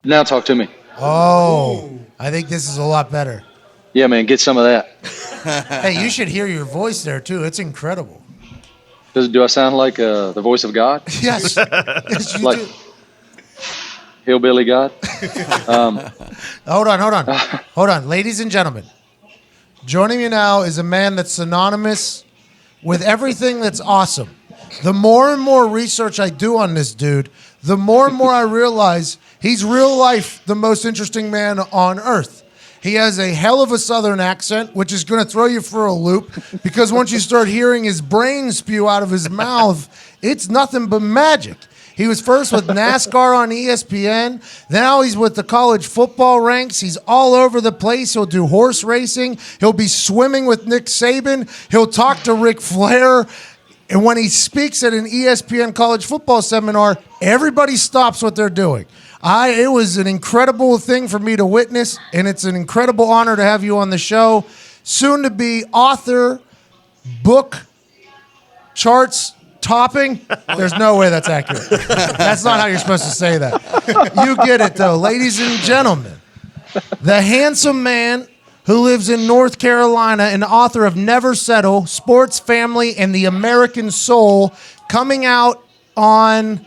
Now talk to me. Oh, I think this is a lot better. Yeah, man, get some of that. Hey, you should hear your voice there, too. It's incredible. Do I sound like the voice of God? Yes. Yes, you Like do. hillbilly God? Hold on. Ladies and gentlemen, joining me now is a man that's synonymous with everything that's awesome. The more and more research I do on this dude, the more and more I realize he's real life the most interesting man on earth. He has a hell of a Southern accent, which is going to throw you for a loop because once you start hearing his brain spew out of his mouth, it's nothing but magic. He was first with NASCAR on ESPN. Now he's with the college football ranks. He's all over the place. He'll do horse racing. He'll be swimming with Nick Saban. He'll talk to Ric Flair. And when he speaks at an ESPN College Football Seminar, everybody stops what they're doing. It was an incredible thing for me to witness, and it's an incredible honor to have you on the show. Soon to be author, book, charts, topping. There's no way that's accurate. That's not how you're supposed to say that. You get it, though. Ladies and gentlemen, the handsome man who lives in North Carolina and author of Never Settle, Sports, Family, and the American Soul, coming out on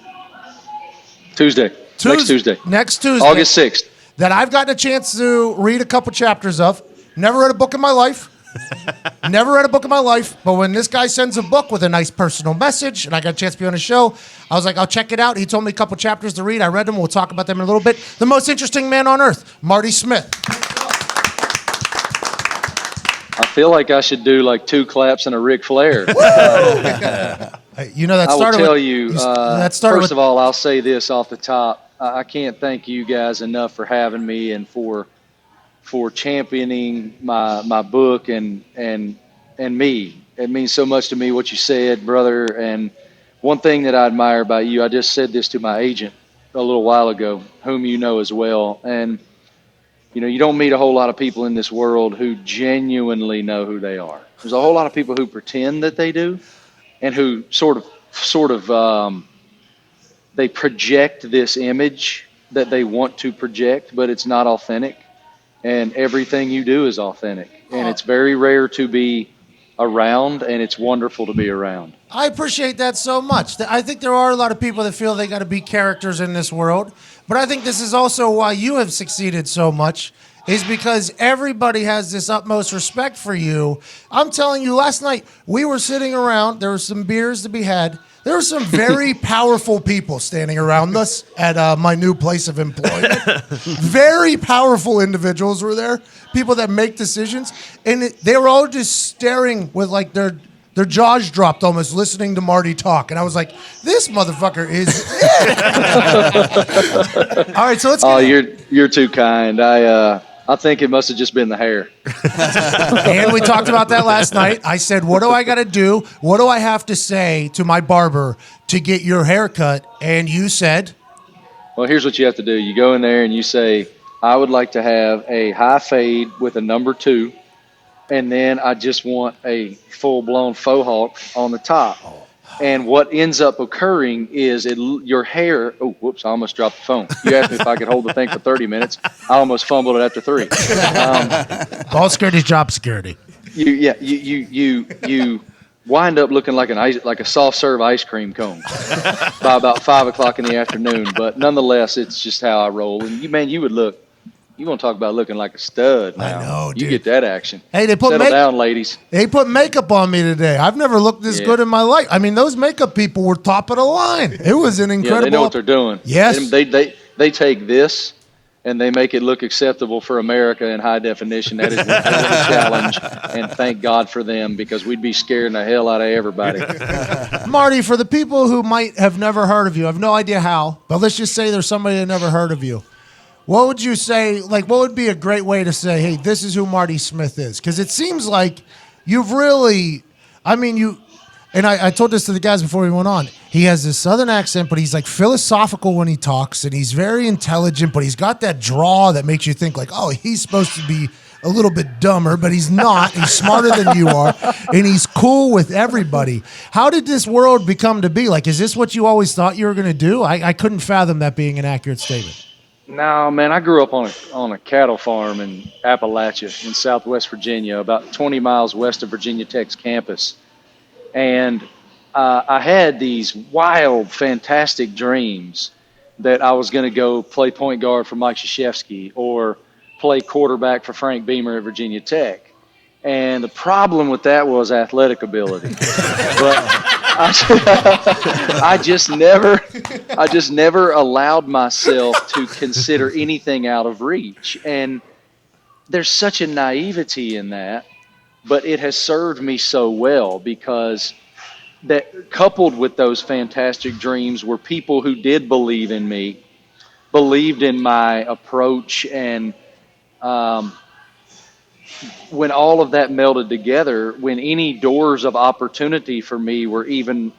Next Tuesday. August 6th. That I've gotten a chance to read a couple chapters of. Never read a book in my life. But when this guy sends a book with a nice personal message, and I got a chance to be on his show, I was like, I'll check it out. He told me a couple chapters to read. I read them. We'll talk about them in a little bit. The most interesting man on earth, Marty Smith. I feel like I should do like 2 claps and a Ric Flair. You know, that I will started tell with, you, first of all, I'll say this off the top. I can't thank you guys enough for having me and for championing my book and me. It means so much to me what you said, brother. And one thing that I admire about you, I just said this to my agent a little while ago, whom you know as well. And, you know, you don't meet a whole lot of people in this world who genuinely know who they are. There's a whole lot of people who pretend that they do and who sort of they project this image that they want to project, but it's not authentic. And everything you do is authentic. And it's very rare to be around, and it's wonderful to be around. I appreciate that so much. I think there are a lot of people that feel they got to be characters in this world, but I think this is also why you have succeeded so much, is because everybody has this utmost respect for you. I'm telling you, last night we were sitting around, there were some beers to be had. There were some very powerful people standing around us at my new place of employment. Very powerful individuals were there, people that make decisions, and they were all just staring with like their jaws dropped almost, listening to Marty talk. And I was like, this motherfucker is it. All right, so let's get you're too kind. I think it must have just been the hair. And we talked about that last night. I said, what do I got to do? What do I have to say to my barber to get your haircut? And you said? Well, here's what you have to do. You go in there and you say, I would like to have a high fade with a number 2. And then I just want a full-blown faux hawk on the top. And what ends up occurring is your hair. Oh, whoops! I almost dropped the phone. You asked me if I could hold the thing for 30 minutes. I almost fumbled it after 3. Ball security is job security. You wind up looking like a soft serve ice cream cone by about 5 o'clock in the afternoon. But nonetheless, it's just how I roll. And you would look. You want to talk about looking like a stud now. I know, dude. You get that action. Hey, settle down, ladies. They put makeup on me today. I've never looked this good in my life. I mean, those makeup people were top of the line. It was an incredible. Yeah, they know what they're doing. Yes. They take this and they make it look acceptable for America in high definition. That is a challenge, and thank God for them, because we'd be scaring the hell out of everybody. Marty, for the people who might have never heard of you, I have no idea how, but let's just say there's somebody that never heard of you. What would you say, like, what would be a great way to say, hey, this is who Marty Smith is? Because it seems like you've really, and I told this to the guys before we went on, he has this Southern accent, but he's like philosophical when he talks, and he's very intelligent, but he's got that draw that makes you think like, oh, he's supposed to be a little bit dumber, but he's not. He's smarter than you are, and he's cool with everybody. How did this world become to be? Like, is this what you always thought you were going to do? I couldn't fathom that being an accurate statement. No, man, I grew up on a cattle farm in Appalachia in Southwest Virginia, about 20 miles west of Virginia Tech's campus. And I had these wild, fantastic dreams that I was going to go play point guard for Mike Krzyzewski or play quarterback for Frank Beamer at Virginia Tech. And the problem with that was athletic ability. But I just never allowed myself to consider anything out of reach. And there's such a naivety in that, but it has served me so well because that coupled with those fantastic dreams were people who did believe in me, believed in my approach, and when all of that melded together, when any doors of opportunity for me were even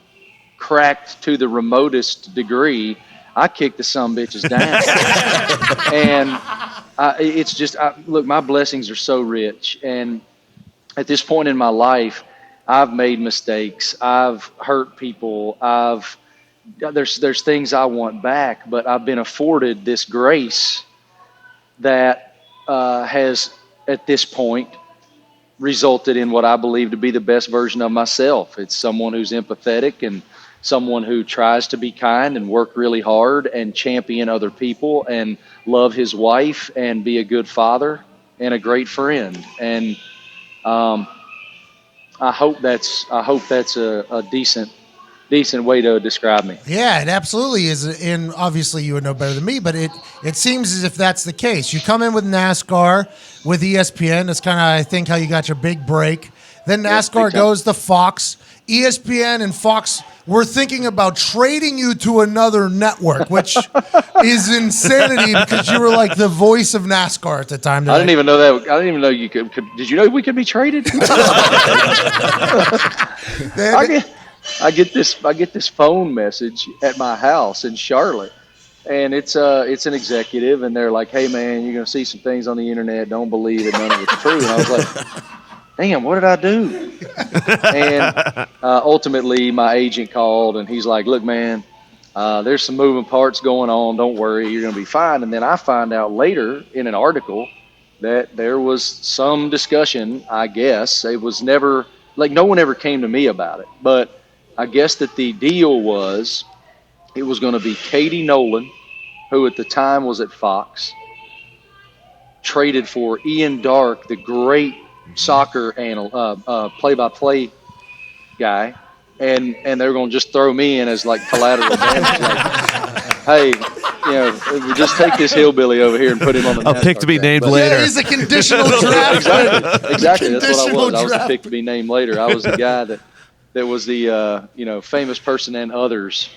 cracked to the remotest degree, I kicked the sumbitches down. And it's just, look, my blessings are so rich. And at this point in my life, I've made mistakes. I've hurt people. There's things I want back, but I've been afforded this grace that has, at this point, resulted in what I believe to be the best version of myself. It's someone who's empathetic and someone who tries to be kind and work really hard and champion other people and love his wife and be a good father and a great friend. And I hope that's a decent way to describe me. Yeah, it absolutely is. And obviously you would know better than me, but it seems as if that's the case. You come in with NASCAR, with ESPN. That's kind of, I think, how you got your big break. Then NASCAR goes to Fox. ESPN and Fox were thinking about trading you to another network, which is insanity because you were like the voice of NASCAR at the time. I didn't even know that. I didn't even know you could. Did you know we could be traded? I get this phone message at my house in Charlotte, and it's an executive, and they're like, "Hey man, you're gonna see some things on the internet. Don't believe it. None of it's true." And I was like, "Damn, what did I do?" And ultimately, my agent called, and he's like, "Look, man, there's some moving parts going on. Don't worry, you're gonna be fine." And then I find out later in an article that there was some discussion. I guess it was never like no one ever came to me about it, but I guess that the deal was it was going to be Katie Nolan, who at the time was at Fox, traded for Ian Dark, the great soccer play-by-play guy, and they're going to just throw me in as like collateral damage. Like, hey, just take this hillbilly over here and put him on the. A pick to be named later. Yeah, he's a conditional draft. Exactly. That's what I was. I was the pick to be named later. I was the guy that was the famous person and others.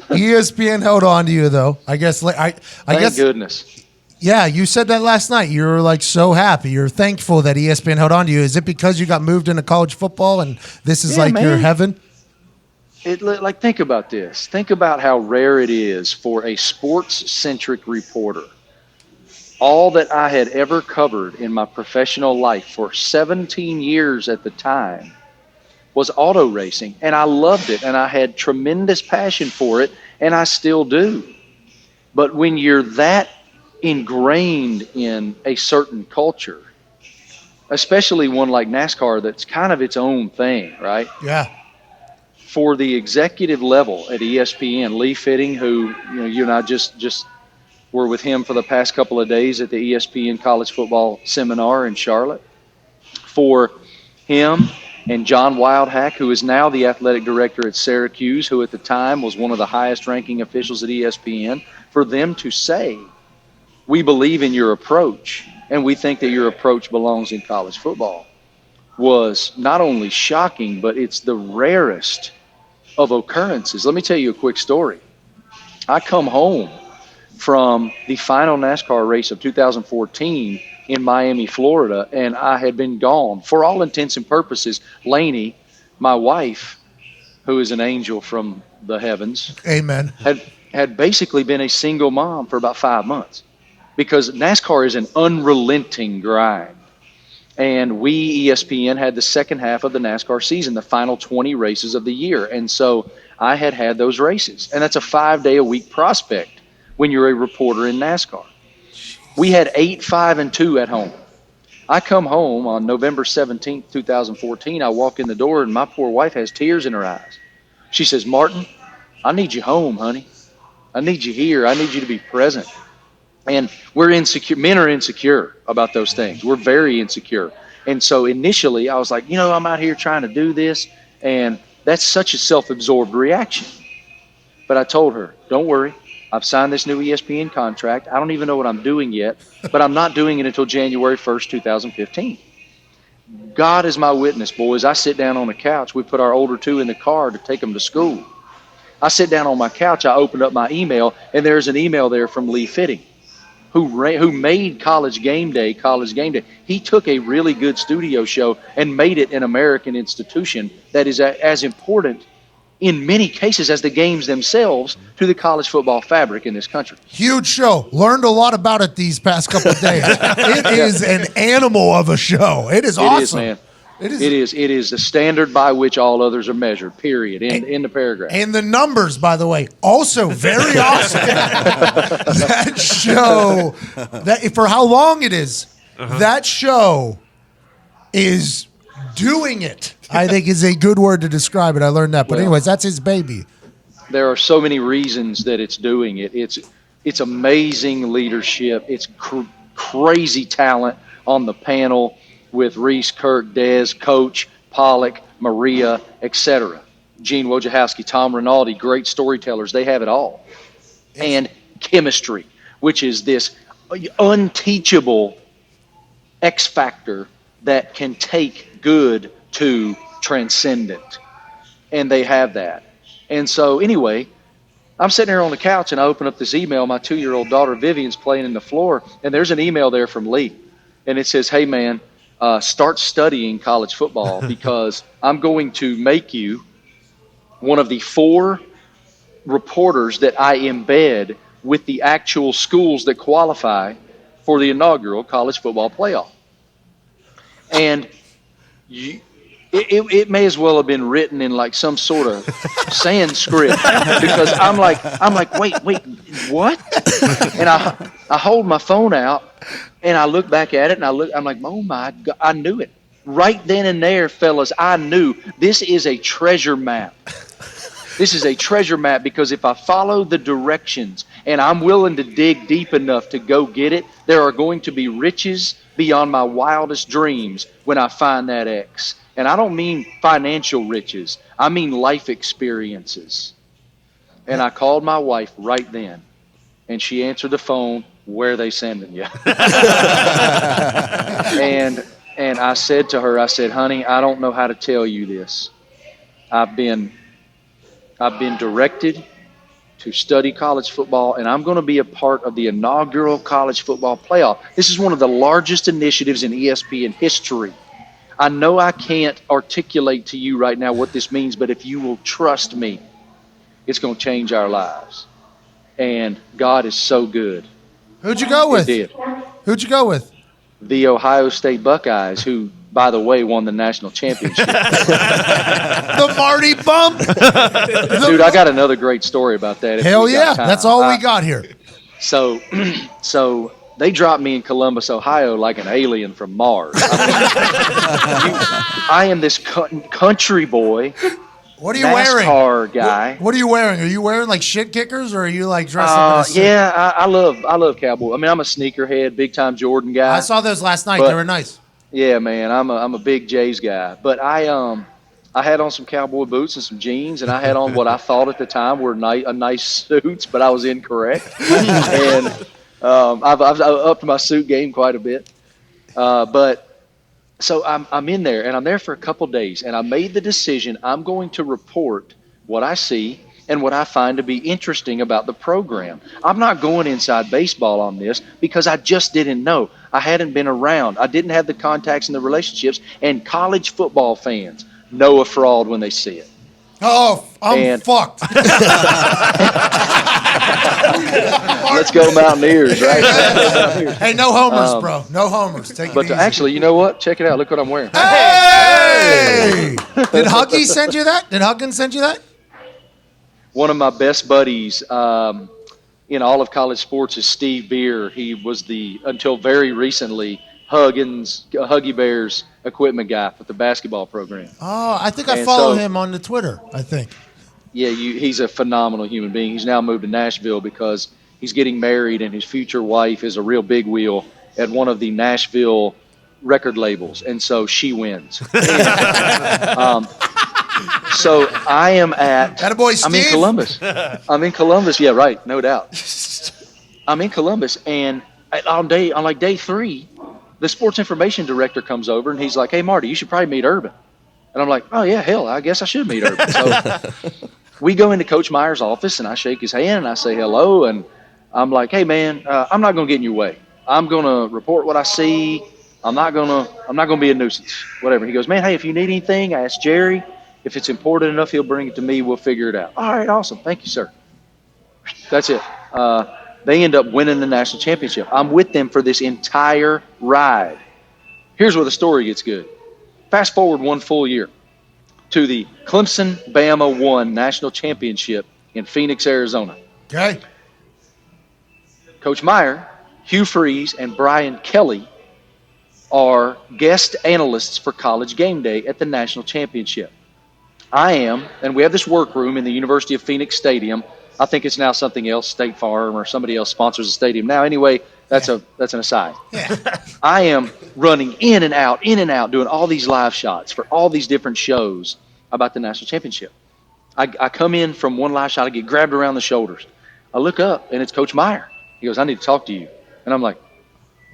ESPN held on to you though. I guess. Thank goodness. Yeah, you said that last night. You were like so happy. You're thankful that ESPN held on to you. Is it because you got moved into college football and this is your heaven? Think about this. Think about how rare it is for a sports-centric reporter. All that I had ever covered in my professional life for 17 years at the time was auto racing, and I loved it, and I had tremendous passion for it, and I still do. But when you're that ingrained in a certain culture, especially one like NASCAR that's kind of its own thing, right? Yeah. For the executive level at ESPN, Lee Fitting, who you and I just were with him for the past couple of days at the ESPN College Football Seminar in Charlotte, for him and John Wildhack, who is now the athletic director at Syracuse, who at the time was one of the highest ranking officials at ESPN, for them to say, we believe in your approach and we think that your approach belongs in college football, was not only shocking, but it's the rarest of occurrences. Let me tell you a quick story. I come home from the final NASCAR race of 2014 in Miami, Florida, and I had been gone. For all intents and purposes, Lainey, my wife, who is an angel from the heavens, amen, had basically been a single mom for about 5 months because NASCAR is an unrelenting grind. And we, ESPN, had the second half of the NASCAR season, the final 20 races of the year. And so I had those races. And that's a 5-day-a-week prospect when you're a reporter in NASCAR. We had 8, 5, and 2 at home. I come home on November 17th, 2014. I walk in the door, and my poor wife has tears in her eyes. She says, Martin, I need you home, honey. I need you here. I need you to be present. And we're insecure. Men are insecure about those things. We're very insecure. And so initially I was like, I'm out here trying to do this, and that's such a self-absorbed reaction. But I told her, don't worry. I've signed this new ESPN contract. I don't even know what I'm doing yet, but I'm not doing it until January 1st, 2015. God is my witness, boys. I sit down on the couch. We put our older 2 in the car to take them to school. I sit down on my couch. I open up my email, and there's an email there from Lee Fitting, who made College Game Day. He took a really good studio show and made it an American institution that is as important in many cases as the games themselves to the college football fabric in this country. Huge show. Learned a lot about it these past couple of days. It is an animal of a show. It is awesome. It is, man. It is the standard by which all others are measured, period, in the paragraph. And the numbers, by the way, also very awesome. That show, for how long it is, that show is doing it. I think is a good word to describe it. I learned that. But anyways, that's his baby. There are so many reasons that it's doing it. It's amazing leadership. It's crazy talent on the panel with Reese, Kirk, Dez, Coach, Pollock, Maria, etc. Gene Wojciechowski, Tom Rinaldi, great storytellers. They have it all. And chemistry, which is this unteachable X factor that can take good to transcendent. And they have that. And so anyway, I'm sitting here on the couch and I open up this email. My 2-year-old daughter Vivian's playing in the floor, and there's an email there from Lee. And it says, hey man, start studying college football because I'm going to make you one of the 4 reporters that I embed with the actual schools that qualify for the inaugural college football playoff. And it may as well have been written in like some sort of Sanskrit because I'm like, wait, what? And I hold my phone out and I look back at it and I'm like, oh my God, I knew it. Right then and there, fellas, I knew this is a treasure map. This is a treasure map because if I follow the directions and I'm willing to dig deep enough to go get it, there are going to be riches beyond my wildest dreams when I find that X. And I don't mean financial riches. I mean life experiences. And I called my wife right then, and she answered the phone, where are they sending you? And I said to her, I said, honey, I don't know how to tell you this. I've been directed to study college football, and I'm going to be a part of the inaugural college football playoff. This is one of the largest initiatives in ESPN history. I know I can't articulate to you right now what this means, but if you will trust me, it's going to change our lives. And God is so good. Who'd you go with? He did. Who'd you go with? The Ohio State Buckeyes, who, by the way, won the national championship. The Marty bump. Dude, I got another great story about that. Hell yeah. That's all we got here. So they dropped me in Columbus, Ohio like an alien from Mars. I am this country boy. What are you NASCAR wearing? guy. What are you wearing? Are you wearing like shit kickers or are you like dressed up in a suit? Yeah, I love cowboy. I mean, I'm a sneakerhead, big time Jordan guy. I saw those last night. They were nice. Yeah, man, I'm a big Jays guy. But I had on some cowboy boots and some jeans, and I had on what I thought at the time were nice suits, but I was incorrect. And I've upped my suit game quite a bit. But so I'm in there, and I'm there for a couple days, and I made the decision I'm going to report what I see and what I find to be interesting about the program. I'm not going inside baseball on this because I just didn't know. I hadn't been around. I didn't have the contacts and the relationships, and college football fans know a fraud when they see it. Oh, I'm fucked. Let's go Mountaineers, right? Hey, no homers, bro. No homers. Take it easy. But actually, you know what? Check it out. Look what I'm wearing. Hey! Did Huggy send you that? Did Huggins send you that? one of my best buddies in all of college sports is Steve Beer. He was until very recently, Huggy Bear's equipment guy for the basketball program. Oh, I think I follow him on the Twitter, I think. Yeah, he's a phenomenal human being. He's now moved to Nashville because he's getting married, and his future wife is a real big wheel at one of the Nashville record labels, and so she wins. So I am Attaboy, Steve. I'm in Columbus. Yeah, right, no doubt. I'm in Columbus, and on day 3, the sports information director comes over, and he's like, "Hey, Marty, you should probably meet Urban." And I'm like, "Oh yeah, hell, I guess I should meet Urban." So we go into Coach Meyer's office, and I shake his hand, and I say hello, and I'm like, "Hey, man, I'm not gonna get in your way. I'm gonna report what I see. I'm not gonna be a nuisance, whatever." He goes, "Man, hey, if you need anything, ask Jerry. If it's important enough, he'll bring it to me. We'll figure it out." All right, awesome. Thank you, sir. That's it. They end up winning the national championship. I'm with them for this entire ride. Here's where the story gets good. Fast forward one full year to the Clemson-Bama 1 national championship in Phoenix, Arizona. Okay. Coach Meyer, Hugh Freeze, and Brian Kelly are guest analysts for College Game Day at the national championship. I am, and we have this workroom in the University of Phoenix Stadium. I think it's now something else, State Farm or somebody else sponsors the stadium now. Anyway, that's an aside. Yeah. I am running in and out, doing all these live shots for all these different shows about the national championship. I come in from one live shot, I get grabbed around the shoulders. I look up, and it's Coach Meyer. He goes, "I need to talk to you." And I'm like,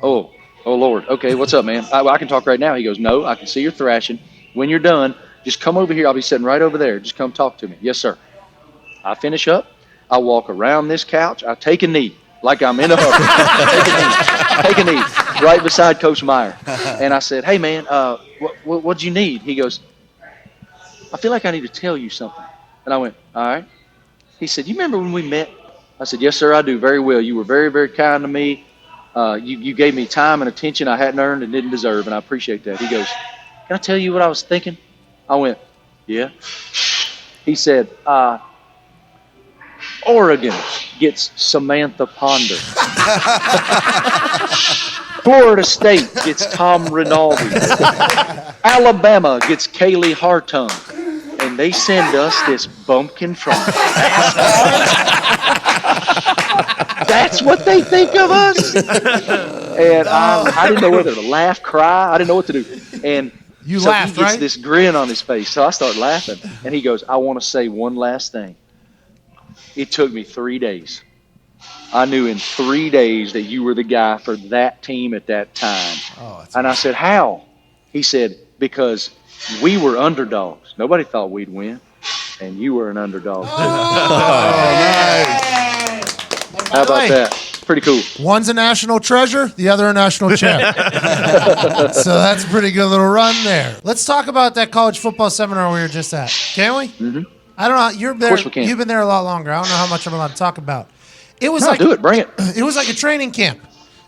oh Lord, okay, what's up, man? I can talk right now. He goes, "No, I can see you're thrashing. When you're done, just come over here. I'll be sitting right over there. Just come talk to me." "Yes, sir." I finish up. I walk around this couch. I take a knee like I'm in a hurry. Take a knee right beside Coach Meyer. And I said, "Hey, man, what'd you need?" He goes, "I feel like I need to tell you something." And I went, "All right." He said, "You remember when we met?" I said, "Yes, sir, I do very well. You were very, very kind to me. You gave me time and attention I hadn't earned and didn't deserve, and I appreciate that." He goes, "Can I tell you what I was thinking?" I went, "Yeah." He said, Oregon gets Samantha Ponder. Florida State gets Tom Rinaldi. Alabama gets Kaylee Hartung. And they send us this bumpkin from That's what they think of us. And I didn't know whether to laugh, cry. I didn't know what to do. And he gets right? this grin on his face. So I start laughing. And he goes, "I want to say one last thing. It took me 3 days. I knew in 3 days that you were the guy for that team at that time." And I said, "How?" He said, "Because we were underdogs. Nobody thought we'd win. And you were an underdog, too." Nice. How about that? Pretty cool. One's a national treasure, the other a national champ. So that's a pretty good little run there. Let's talk about that college football seminar we were just at. Can we? Mm-hmm. I don't know. You're there. Of course we can. You've been there a lot longer. I don't know how much I'm allowed to talk about. It was do it. Bring it. It was like a training camp.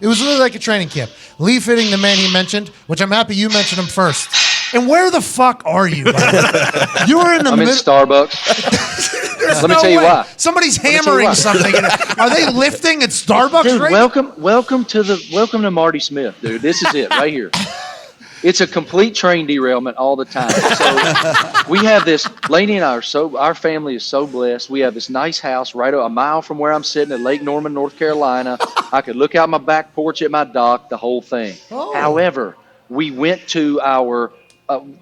It was really like a training camp. Lee Fitting, the man he mentioned, which I'm happy you mentioned him first. And where the fuck are you? You were in the middle. I'm in Starbucks. Let me tell you why. Somebody's hammering something. Are they lifting at Starbucks? Dude, right? welcome to Marty Smith, dude. This is it right here. It's a complete train derailment all the time. So we have this. Lainey and our family is so blessed. We have this nice house right a mile from where I'm sitting at Lake Norman, North Carolina. I could look out my back porch at my dock, the whole thing. Oh. However, we went to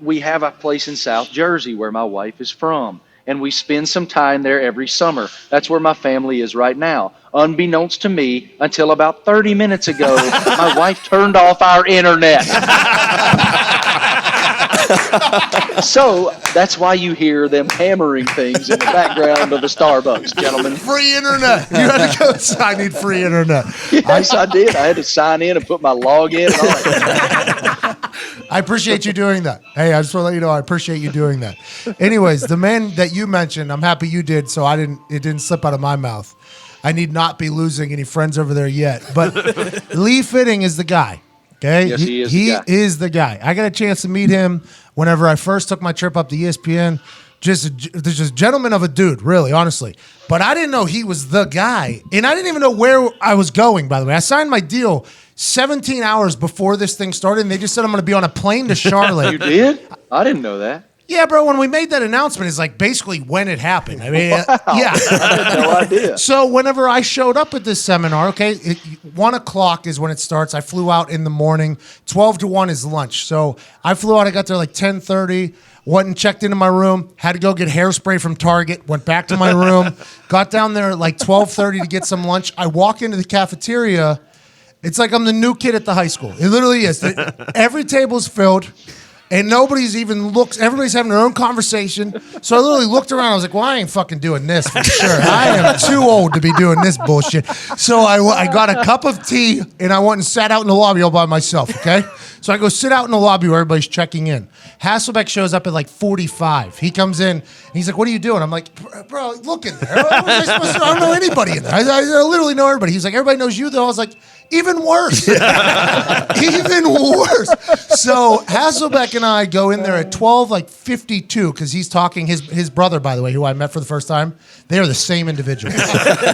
we have a place in South Jersey where my wife is from, and we spend some time there every summer. That's where my family is right now. Unbeknownst to me, until about 30 minutes ago, my wife turned off our internet. So that's why you hear them hammering things in the background of the Starbucks, gentlemen. Free internet. You had to go. I need free internet. Yes, I did. I had to sign in and put my log in and all that. I appreciate you doing that. Hey, I just want to let you know I appreciate you doing that. Anyways, the man that you mentioned, I'm happy you did, so it didn't slip out of my mouth. I need not be losing any friends over there yet. But Lee Fitting is the guy. Okay? Yes, he is the guy. I got a chance to meet him whenever I first took my trip up to ESPN. There's just gentleman of a dude, really, honestly. But I didn't know he was the guy. And I didn't even know where I was going, by the way. I signed my deal 17 hours before this thing started, and they just said I'm going to be on a plane to Charlotte. You did? I didn't know that. Yeah, bro, when we made that announcement, it's like basically when it happened. I mean, wow. Yeah. I had no idea. So whenever I showed up at this seminar, okay, 1 o'clock is when it starts. I flew out in the morning. 12 to 1 is lunch. So I flew out. I got there like 10:30. Went and checked into my room. Had to go get hairspray from Target. Went back to my room. Got down there at like 12:30 to get some lunch. I walk into the cafeteria. It's like I'm the new kid at the high school. It literally is. Every table's filled. And nobody's even everybody's having their own conversation. So I literally looked around. I was like, well, I ain't fucking doing this for sure. I am too old to be doing this bullshit. So I got a cup of tea, and I went and sat out in the lobby all by myself, okay? So I go sit out in the lobby where everybody's checking in. Hasselbeck shows up at like 45. He comes in, and he's like, what are you doing? I'm like, bro, look in there. I don't know anybody in there. I literally know everybody. He's like, everybody knows you, though. I was like, even worse. Even worse. So Hasselbeck and I go in there at 12:52 because he's talking. His brother, by the way, who I met for the first time, they are the same individual.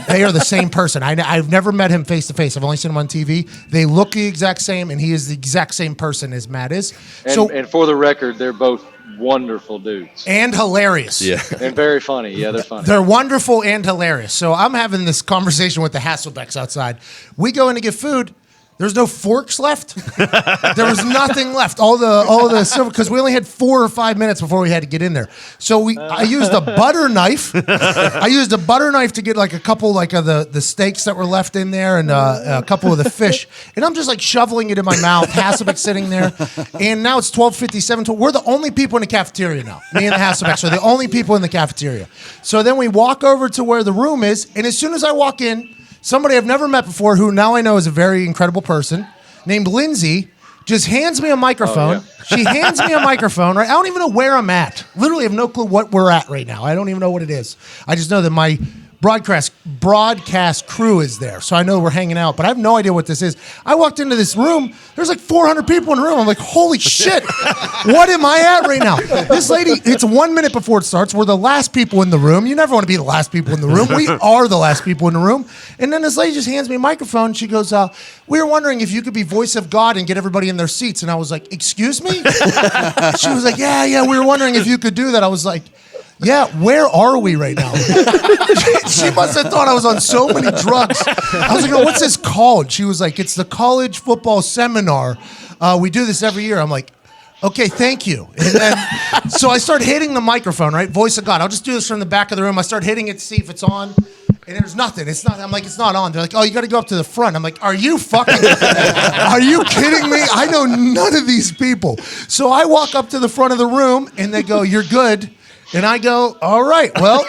They are the same person. I've never met him face to face. I've only seen him on TV. They look the exact same, and he is the exact same person as Matt is. And for the record, they're both wonderful dudes. And hilarious. Yeah. And very funny. Yeah, they're funny. They're wonderful and hilarious. So I'm having this conversation with the Hasselbecks outside. We go in to get food. There's no forks left. There was nothing left. All the silver, because we only had 4 or 5 minutes before we had to get in there. So I used a butter knife. I used a butter knife to get like a couple like of the steaks that were left in there and a couple of the fish. And I'm just like shoveling it in my mouth. Hasselbeck sitting there. And now it's 12:57. We're the only people in the cafeteria now. Me and the Hasselbecks are the only people in the cafeteria. So then we walk over to where the room is. And as soon as I walk in, somebody I've never met before, who now I know is a very incredible person, named Lindsay, just hands me a microphone. Oh, She hands me a microphone, right? I don't even know where I'm at. Literally have no clue what we're at right now. I don't even know what it is. I just know that my broadcast crew is there, so I know we're hanging out, but I have no idea what this is. I walked into this room. There's like 400 people in the room. I'm like, holy shit, what am I at right now? This lady, it's 1 minute before it starts. We're the last people in the room. You never want to be the last people in the room. We are the last people in the room. And then this lady just hands me a microphone. She goes, we were wondering if you could be voice of God and get everybody in their seats. And I was like, excuse me? She was like, yeah, we were wondering if you could do that. I was like, yeah, where are we right now? She must have thought I was on so many drugs. I was like, oh, what's this called? She was like, it's the College Football Seminar. We do this every year. I'm like, okay, thank you. And then, so I start hitting the microphone, right? Voice of God. I'll just do this from the back of the room. I start hitting it to see if it's on. And there's nothing. It's not. I'm like, it's not on. They're like, oh, you got to go up to the front. I'm like, are you kidding me? I know none of these people. So I walk up to the front of the room, and they go, you're good. And I go, all right, well.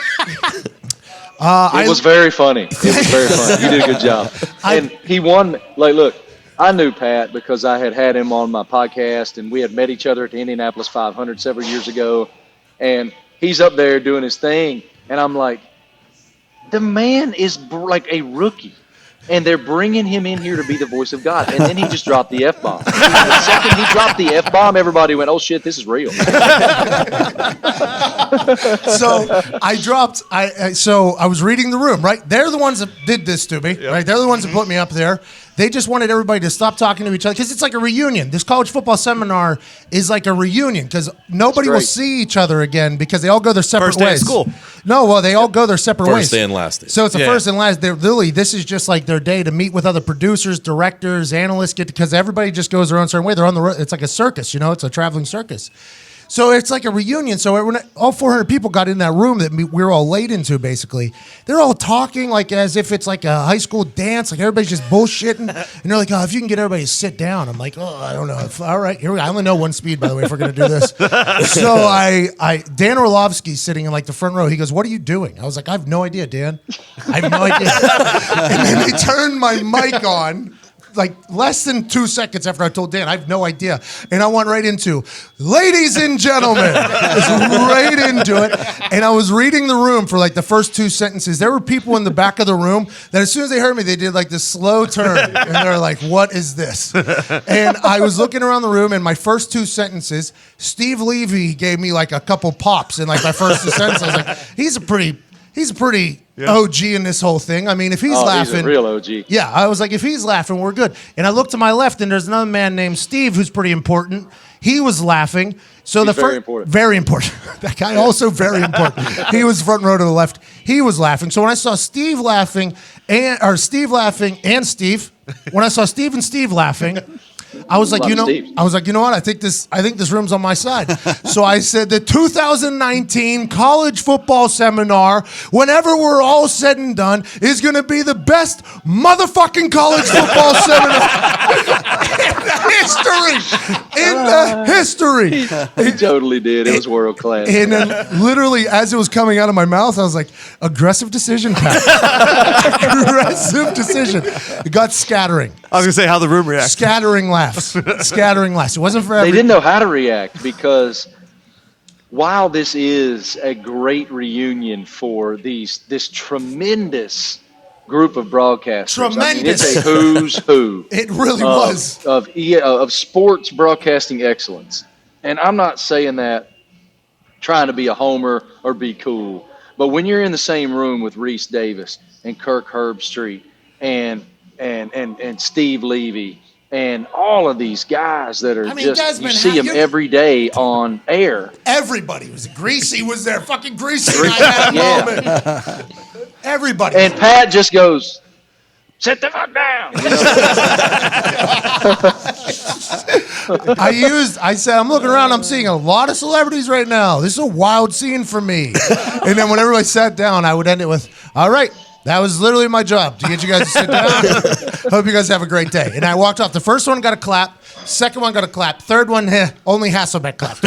It was very funny. It was very funny. You did a good job. And he won. Like, look, I knew Pat because I had him on my podcast, and we had met each other at the Indianapolis 500 several years ago. And he's up there doing his thing. And I'm like, the man is like a rookie. And they're bringing him in here to be the voice of God. And then he just dropped the F-bomb. The second he dropped the F-bomb, everybody went, oh, shit, this is real. So I was reading the room, right? They're the ones that did this to me, right? They're the ones that put me up there. They just wanted everybody to stop talking to each other because it's like a reunion. This college football seminar is like a reunion because nobody will see each other again because they all go their separate First day ways. of school. No, well, they all go their separate ways. First day and last day. So it's a first and last. This is just like their day to meet with other producers, directors, analysts, because everybody just goes their own certain way. They're on the road. It's like a circus, it's a traveling circus. So it's like a reunion. So when all 400 people got in that room that we were all laid into, basically, they're all talking like as if it's like a high school dance. Like everybody's just bullshitting. And they're like, oh, if you can get everybody to sit down. I'm like, oh, I don't know. All right, here we go. I only know one speed, by the way, if we're going to do this. So Dan Orlovsky's sitting in like the front row. He goes, what are you doing? I was like, I have no idea, Dan. I have no idea. And then they turned my mic on. like less than 2 seconds after I told Dan, I have no idea. And I went right into, ladies and gentlemen, just right into it. And I was reading the room for like the first 2 sentences. There were people in the back of the room that as soon as they heard me, they did like this slow turn. And they're like, what is this? And I was looking around the room, and my first 2 sentences, Steve Levy gave me like a couple pops in like my first 2 sentences. I was like, he's a pretty OG in this whole thing. I mean, if he's laughing, he's a real OG. Yeah, I was like, if he's laughing, we're good. And I looked to my left, and there's another man named Steve who's pretty important. He was laughing. So he's very important. That guy also very important. He was front row to the left. He was laughing. So when I saw Steve laughing and Steve, when I saw Steve and Steve laughing, I was like, you know what? I think this room's on my side. So I said the 2019 College Football Seminar, whenever we're all said and done, is going to be the best motherfucking college football seminar in the history. He totally did. It was world class. And then literally as it was coming out of my mouth, I was like, aggressive decision, Pat. Aggressive decision. It got scattering. I was going to say how the room reacts. Scattering laughs. It wasn't for every... They didn't know how to react because while this is a great reunion for this tremendous group of broadcasters. Tremendous. I mean, it's a who's who. It really was. Of sports broadcasting excellence. And I'm not saying that trying to be a homer or be cool. But when you're in the same room with Reese Davis and Kirk Herbstreit and Steve Levy and all of these guys that are you see them every day on air. Everybody was Greasy was there. Fucking Greasy. I had a moment. Everybody. And Pat just goes, sit the fuck down. I said, I'm looking around, I'm seeing a lot of celebrities right now. This is a wild scene for me. And then when everybody sat down, I would end it with, all right. That was literally my job, to get you guys to sit down. Hope you guys have a great day. And I walked off. The first one got a clap. Second one got a clap. Third one, only Hasselbeck clapped.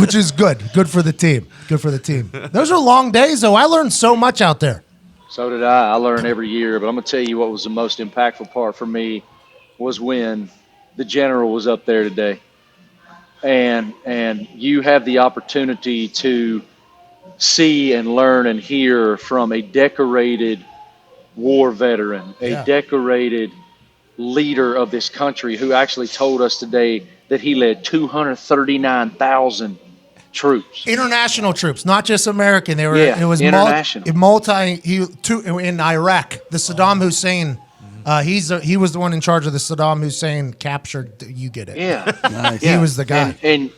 Which is good. Good for the team. Good for the team. Those are long days, though. I learned so much out there. So did I. I learn every year. But I'm going to tell you what was the most impactful part for me was when the general was up there today. And you have the opportunity to see and learn and hear from a decorated war veteran, a decorated leader of this country who actually told us today that he led 239,000 troops. International troops, not just American. They were. Yeah, it was international. In Iraq, the Saddam Hussein. He was the one in charge of the Saddam Hussein captured. You get it? Yeah, nice. He was the guy, and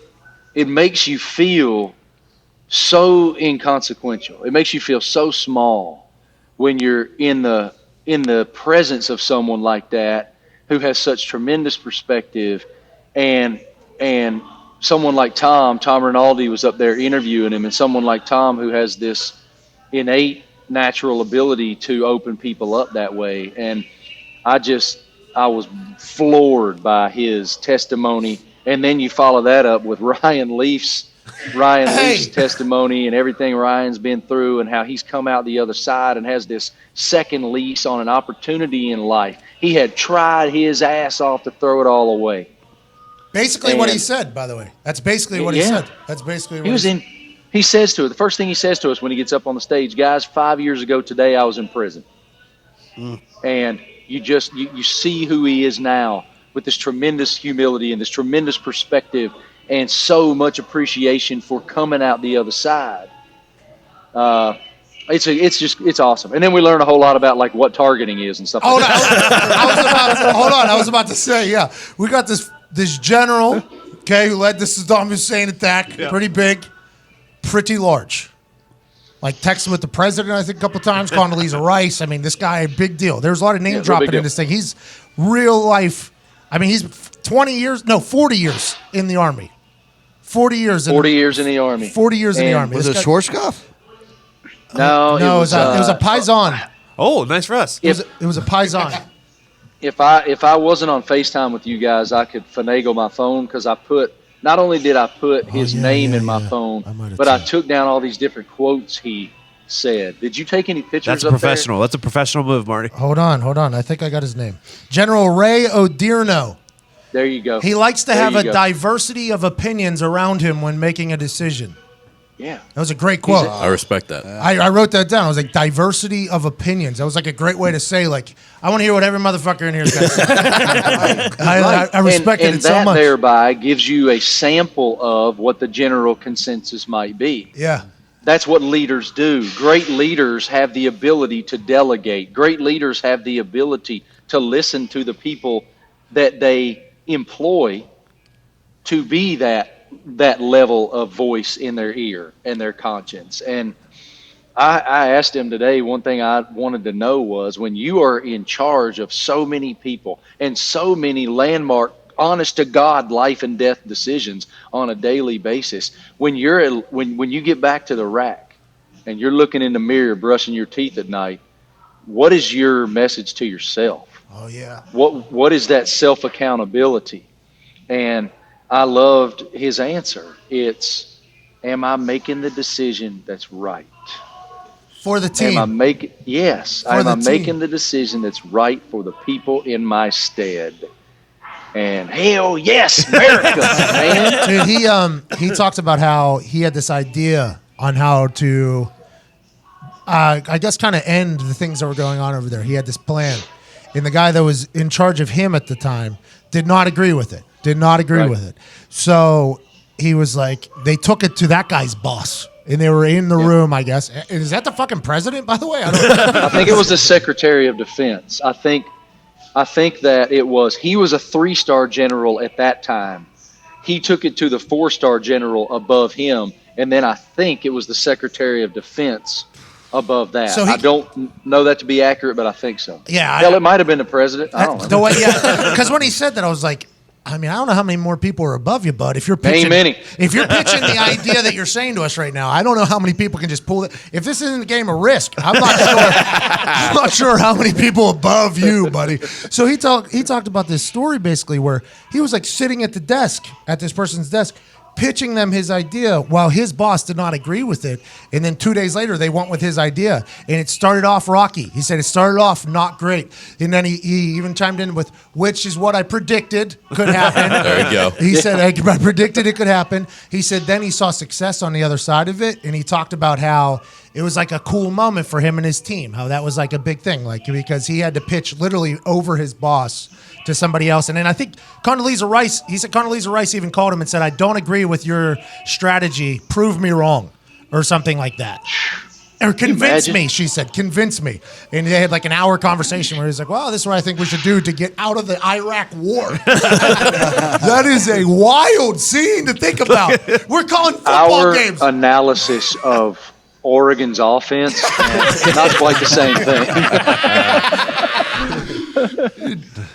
it makes you feel so inconsequential. It makes you feel so small when you're in the presence of someone like that who has such tremendous perspective, and someone like Tom Rinaldi was up there interviewing him, and someone like Tom who has this innate natural ability to open people up that way. And I was floored by his testimony. And then you follow that up with Ryan Leaf's testimony and everything Ryan's been through and how he's come out the other side and has this second lease on an opportunity in life. He had tried his ass off to throw it all away. Basically what he said, by the way. That's basically what he said. That's basically what he said. He says to us, the first thing he says to us when he gets up on the stage, guys, 5 years ago today I was in prison. And you see who he is now with this tremendous humility and this tremendous perspective and so much appreciation for coming out the other side. It's awesome. And then we learn a whole lot about like what targeting is and stuff like that. I was about to say, yeah. We got this general, who led the Saddam Hussein attack, pretty big, pretty large. Like texted with the president, I think, a couple times, Condoleezza Rice. I mean, this guy, big deal. There's a lot of name dropping in this thing. He's real life. I mean, he's 40 years in the Army. 40 years in the Army. 40 years in the Army. Was it Schwarzkopf? No, it was a Paisan. Oh, nice for us. It was a Paisan. If I wasn't on FaceTime with you guys, I could finagle my phone because not only did I put his name in my phone, but I took down all these different quotes he said. Did you take any pictures That's a up professional. That's a professional move, Marty. Hold on. I think I got his name. General Ray Odierno. There you go. He likes to have a diversity of opinions around him when making a decision. Yeah. That was a great quote. I respect that. I wrote that down. I was like, diversity of opinions. That was like a great way to say, like, I want to hear what every motherfucker in here is going to say. I respect it so much. And that thereby gives you a sample of what the general consensus might be. Yeah. That's what leaders do. Great leaders have the ability to delegate. Great leaders have the ability to listen to the people that they employ to be that level of voice in their ear and their conscience. And I asked him today, one thing I wanted to know was, when you are in charge of so many people and so many landmark, honest to God, life and death decisions on a daily basis, when you get back to the rack and you're looking in the mirror, brushing your teeth at night, what is your message to yourself? Oh, yeah. What is that self-accountability? And I loved his answer. It's, am I making the decision that's right? For the team. Am I making the decision that's right for the people in my stead? And hell yes, America, man. Dude, he talked about how he had this idea on how to, I guess, kind of end the things that were going on over there. He had this plan. And the guy that was in charge of him at the time did not agree with it. So he was like, they took it to that guy's boss. And they were in the room, I guess. Is that the fucking president, by the way? I think it was the Secretary of Defense. I think that he was a 3-star general at that time. He took it to the 4-star general above him. And then I think it was the Secretary of Defense above that. So I don't know that to be accurate, but I think so. Yeah. Hell, it might have been the president. I don't know. Because when he said that, I was like, I mean, I don't know how many more people are above you, bud. If you're pitching the idea that you're saying to us right now, I don't know how many people can just pull it. If this isn't a game of Risk, I'm not sure how many people above you, buddy. So he talked about this story basically where he was like sitting at this person's desk, pitching them his idea while his boss did not agree with it. And then 2 days later, they went with his idea. And it started off rocky. He said it started off not great. And then he even chimed in with, which is what I predicted could happen. There you go. He said, I predicted it could happen. He said then he saw success on the other side of it. And he talked about how it was like a cool moment for him and his team, how that was like a big thing, like because he had to pitch literally over his boss to somebody else. And then I think Condoleezza Rice even called him and said, I don't agree with your strategy. Prove me wrong, or something like that. Or convince me, she said. Convince me. And they had like an hour conversation where he's like, well, this is what I think we should do to get out of the Iraq war. That is a wild scene to think about. We're calling football games. Our analysis of Oregon's offense, not quite the same thing.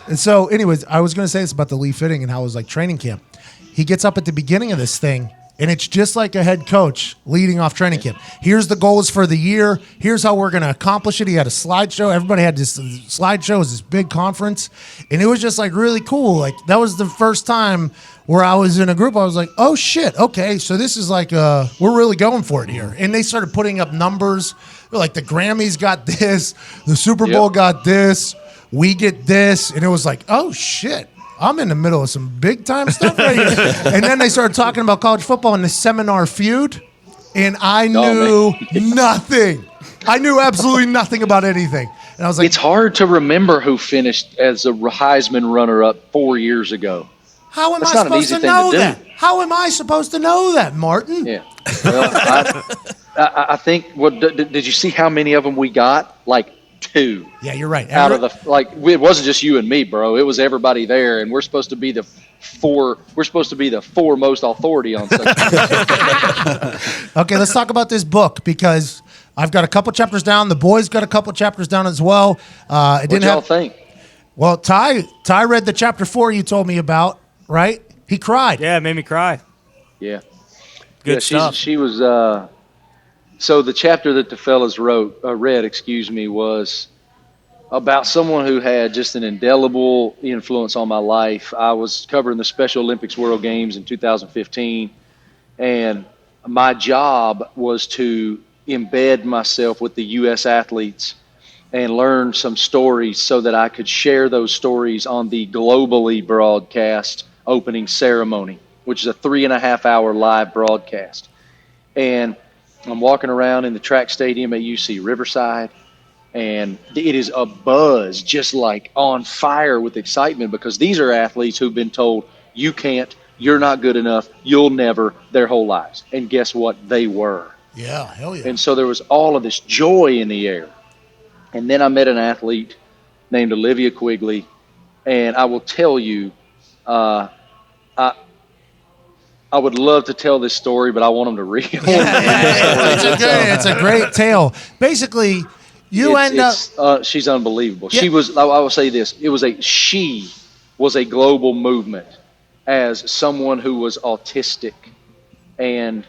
And so, anyways, I was going to say this about the Lee Fitting and how it was like training camp. He gets up at the beginning of this thing, and it's just like a head coach leading off training camp. Here's the goals for the year. Here's how we're going to accomplish it. He had a slideshow. Everybody had this slideshow. It was this big conference, and it was just like really cool. Like that was the first time where I was in a group. I was like, oh shit, okay, so this is like we're really going for it here. And they started putting up numbers. Like the Grammys got this, the Super Bowl got this, we get this, and it was like, oh shit, I'm in the middle of some big time stuff right here. And then they started talking about college football and the Seminar Feud, and I knew nothing. I knew absolutely nothing about anything. And I was like, it's hard to remember who finished as a Heisman runner-up 4 years ago. How am I supposed to know that? How am I supposed to know that, Martin? Yeah. Well, I think. Well, did you see how many of them we got? Like 2. Yeah, you're right. Out of it wasn't just you and me, bro. It was everybody there, and we're supposed to be the 4. We're supposed to be the foremost authority on such. Okay, let's talk about this book because I've got a couple chapters down. The boys got a couple chapters down as well. What y'all think? Well, Ty read the chapter 4 you told me about. Right? He cried. Yeah, it made me cry. Yeah. Good stuff. She was so the chapter that the fellas read, was about someone who had just an indelible influence on my life. I was covering the Special Olympics World Games in 2015, and my job was to embed myself with the U.S. athletes and learn some stories so that I could share those stories on the globally broadcast opening ceremony, which is a 3.5-hour live broadcast. And I'm walking around in the track stadium at UC Riverside, and it is a buzz, just like on fire with excitement, because these are athletes who've been told, you can't, you're not good enough, you'll never, their whole lives. And guess what? They were. Yeah, hell yeah. And so there was all of this joy in the air. And then I met an athlete named Olivia Quigley, and I will tell you, I would love to tell this story, but I want them to read it. It's a great tale. Basically, she's unbelievable. Yeah. She was. I will say this: she was a global movement as someone who was autistic and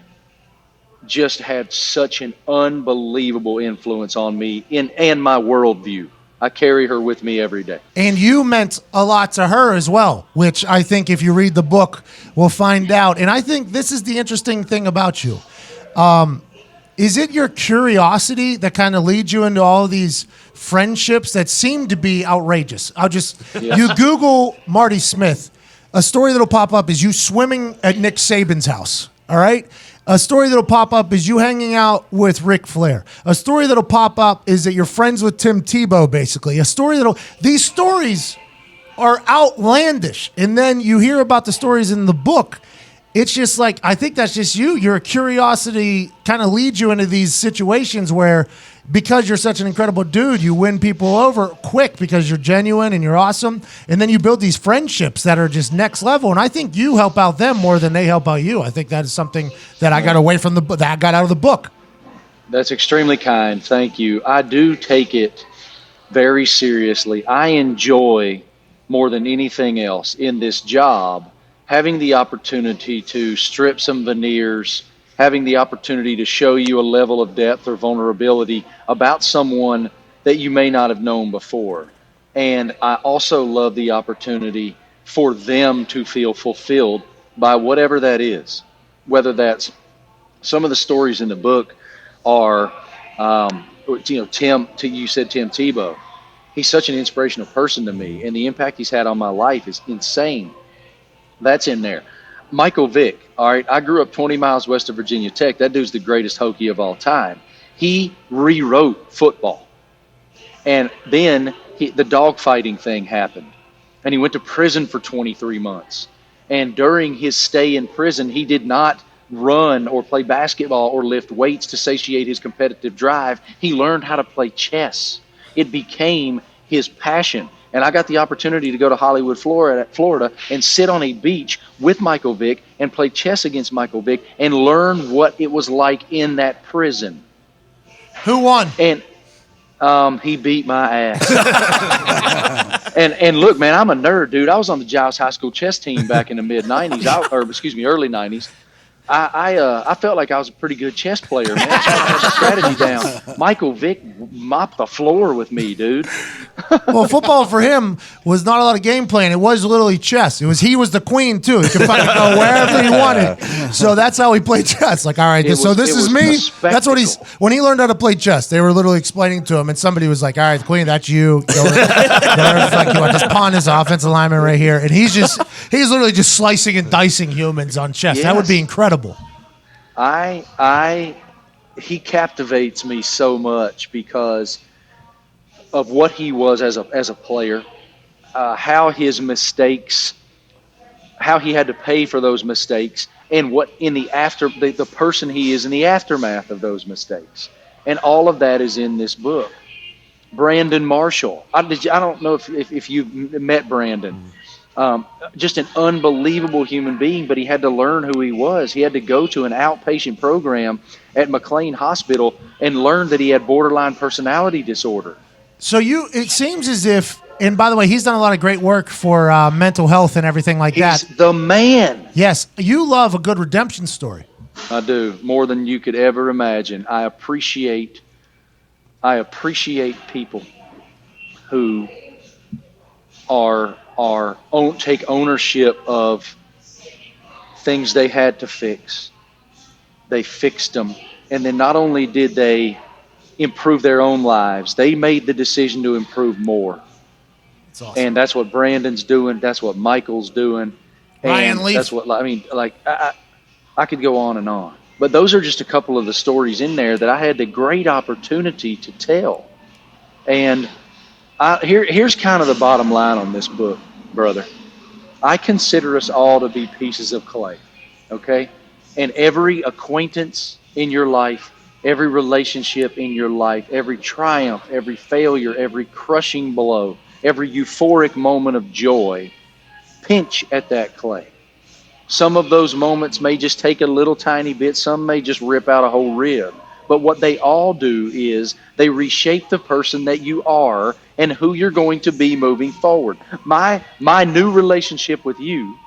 just had such an unbelievable influence on me and my worldview. I carry her with me every day. And you meant a lot to her as well, which I think if you read the book, we'll find out. And I think this is the interesting thing about you. Is it your curiosity that kind of leads you into all of these friendships that seem to be outrageous? You Google Marty Smith, a story that'll pop up is you swimming at Nick Saban's house, all right? A story that'll pop up is you hanging out with Ric Flair. A story that'll pop up is that you're friends with Tim Tebow, basically. These stories are outlandish. And then you hear about the stories in the book. It's just like, I think that's just you. Your curiosity kind of leads you into these situations where, because you're such an incredible dude, you win people over quick because you're genuine and you're awesome. And then you build these friendships that are just next level. And I think you help out them more than they help out you. I think that is something that I got away from that I got out of the book. That's extremely kind. Thank you. I do take it very seriously. I enjoy more than anything else in this job having the opportunity to strip some veneers, having the opportunity to show you a level of depth or vulnerability about someone that you may not have known before. And I also love the opportunity for them to feel fulfilled by whatever that is, whether that's some of the stories in the book are, Tim, you said Tim Tebow. He's such an inspirational person to me, and the impact he's had on my life is insane. That's in there. Michael Vick, all right, I grew up 20 miles west of Virginia Tech. That dude's the greatest Hokie of all time. He rewrote football. And then the dogfighting thing happened. And he went to prison for 23 months. And during his stay in prison, he did not run or play basketball or lift weights to satiate his competitive drive. He learned how to play chess. It became his passion. And I got the opportunity to go to Hollywood, Florida, and sit on a beach with Michael Vick and play chess against Michael Vick and learn what it was like in that prison. Who won? And he beat my ass. and look, man, I'm a nerd, dude. I was on the Giles High School chess team back in the mid-'90s, early 90s. I felt like I was a pretty good chess player, man. I had the strategy down. Michael Vick mopped the floor with me, dude. Well, football for him was not a lot of game playing. It was literally chess. He was the queen too. He could go wherever he wanted. So that's how he played chess. Like, all right, this is me. That's what when he learned how to play chess, they were literally explaining to him, and somebody was like, all right, queen, that's you. Go fuck you. Just pawn this offensive lineman right here, and he's literally just slicing and dicing humans on chess. Yes. That would be incredible. He captivates me so much because of what he was as a player, how his mistakes, how he had to pay for those mistakes, and what in the person he is in the aftermath of those mistakes, and all of that is in this book. Brandon Marshall, I don't know if you've met Brandon. Just an unbelievable human being, but he had to learn who he was. He had to go to an outpatient program at McLean Hospital and learn that he had borderline personality disorder. So it seems as if, and by the way, he's done a lot of great work for mental health and everything like that. He's the man. Yes, you love a good redemption story. I do, more than you could ever imagine. I appreciate people who take ownership of things they had to fix. They fixed them, And then not only did they improve their own lives, they made the decision to improve more. That's awesome. And that's what Brandon's doing. That's what Michael's doing. Ryan And Leaf. that's what, I mean, like, I could go on and on. But those are just a couple of the stories in there that I had the great opportunity to tell. And here's kind of the bottom line on this book, brother. I consider us all to be pieces of clay, okay? And every acquaintance in your life, every relationship in your life, every triumph, every failure, every crushing blow, every euphoric moment of joy, pinch at that clay. Some of those moments may just take a little tiny bit. Some may just rip out a whole rib. But what they all do is they reshape the person that you are and who you're going to be moving forward. My new relationship with you